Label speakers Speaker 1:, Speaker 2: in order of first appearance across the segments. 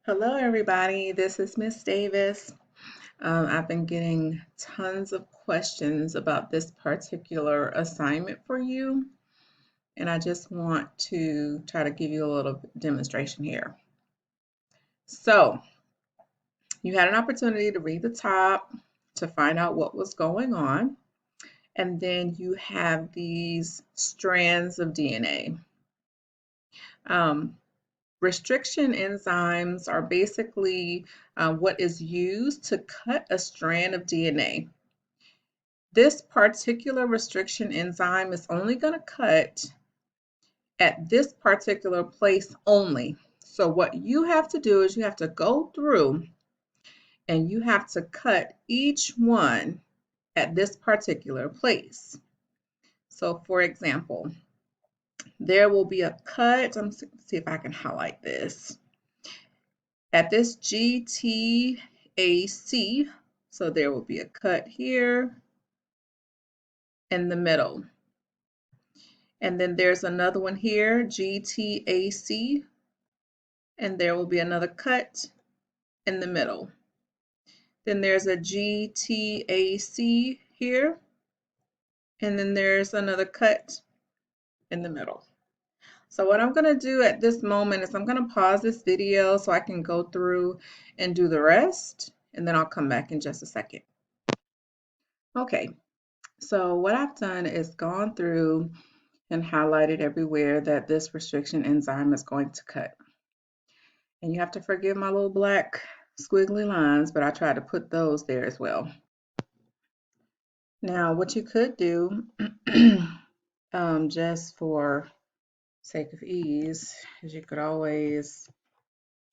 Speaker 1: Hello, everybody. This is Miss Davis. I've been getting tons of questions about this particular assignment for you, and I just want to try to give you a little demonstration here. So, you had an opportunity to read the top to find out what was going on, and then you have these strands of DNA. Restriction enzymes are basically what is used to cut a strand of DNA. This particular restriction enzyme is only going to cut at this particular place only. So what you have to do is you have to go through and you have to cut each one at this particular place. So for example, there will be a cut. Let me see if I can highlight this. At this GTAC, so there will be a cut here in the middle. And then there's another one here, GTAC, and there will be another cut in the middle. Then there's a GTAC here, and then there's another cut in the middle. So what I'm going to do at this moment is I'm going to pause this video so I can go through and do the rest, and then I'll come back in just a second. Okay, so what I've done is gone through and highlighted everywhere that this restriction enzyme is going to cut. And you have to forgive my little black squiggly lines, but I tried to put those there as well. Now, what you could do, just for sake of ease, is you could always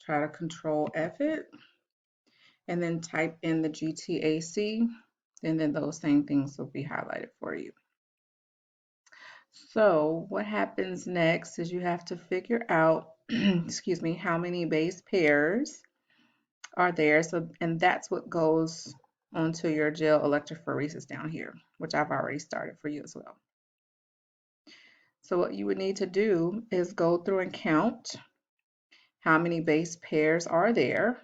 Speaker 1: try to control F it and then type in the GTAC, and then those same things will be highlighted for you. So what happens next is you have to figure out, excuse me, how many base pairs are there. So, and that's what goes onto your gel electrophoresis down here, which I've already started for you as well. So what you would need to do is go through and count how many base pairs are there.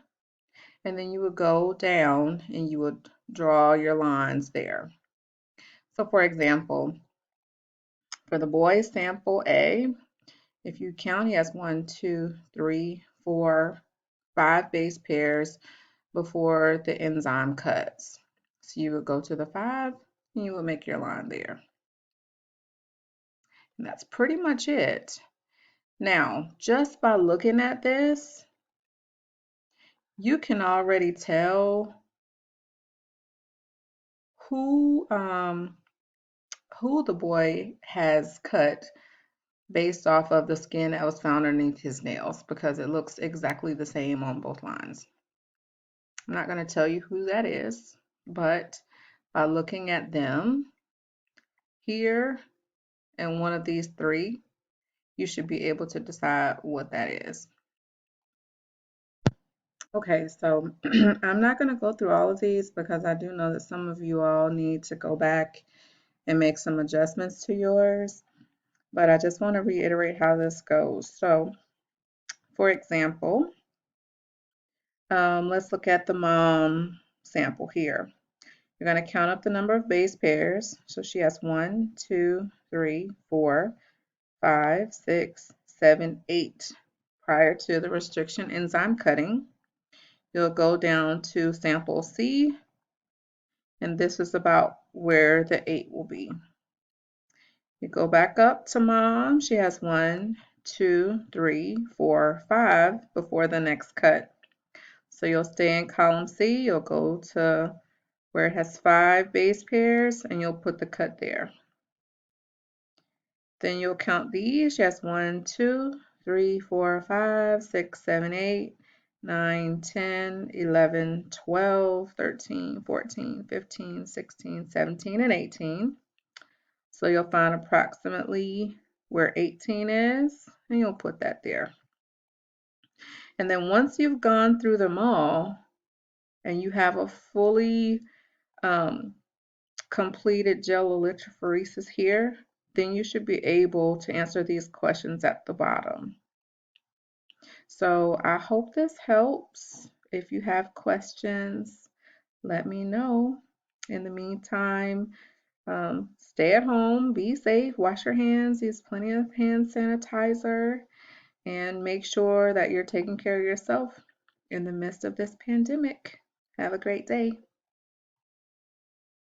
Speaker 1: And then you would go down and you would draw your lines there. So for example, for the boy sample A, if you count, he has 1, 2, 3, 4, 5 base pairs before the enzyme cuts. So you would go to the 5 and you would make your line there. And that's pretty much it. Now, just by looking at this, you can already tell who the boy has cut based off of the skin that was found underneath his nails, because it looks exactly the same on both lines. I'm not going to tell you who that is, but by looking at them here and one of these three, you should be able to decide what that is. Okay, so I'm not going to go through all of these because I do know that some of you all need to go back and make some adjustments to yours, but I just want to reiterate how this goes. So, for example, let's look at the mom sample here. You're going to count up the number of base pairs. So she has 1, 2, 3, 4, 5, 6, 7, 8 prior to the restriction enzyme cutting. You'll go down to sample C, and this is about where the 8 will be. You go back up to mom. She has 1, 2, 3, 4, 5 before the next cut. So you'll stay in column C. You'll go to where it has 5 base pairs, and you'll put the cut there. Then you'll count these. She has 1, 2, 3, 4, 5, 6, 7, 8, 9, 10, 11, 12, 13, 14, 15, 16, 17, and 18. So you'll find approximately where 18 is, and you'll put that there. And then once you've gone through them all, and you have a fully completed gel electrophoresis here, then you should be able to answer these questions at the bottom. So I hope this helps. If you have questions, let me know. In the meantime, stay at home, be safe, wash your hands, use plenty of hand sanitizer, and make sure that you're taking care of yourself in the midst of this pandemic. Have a great day.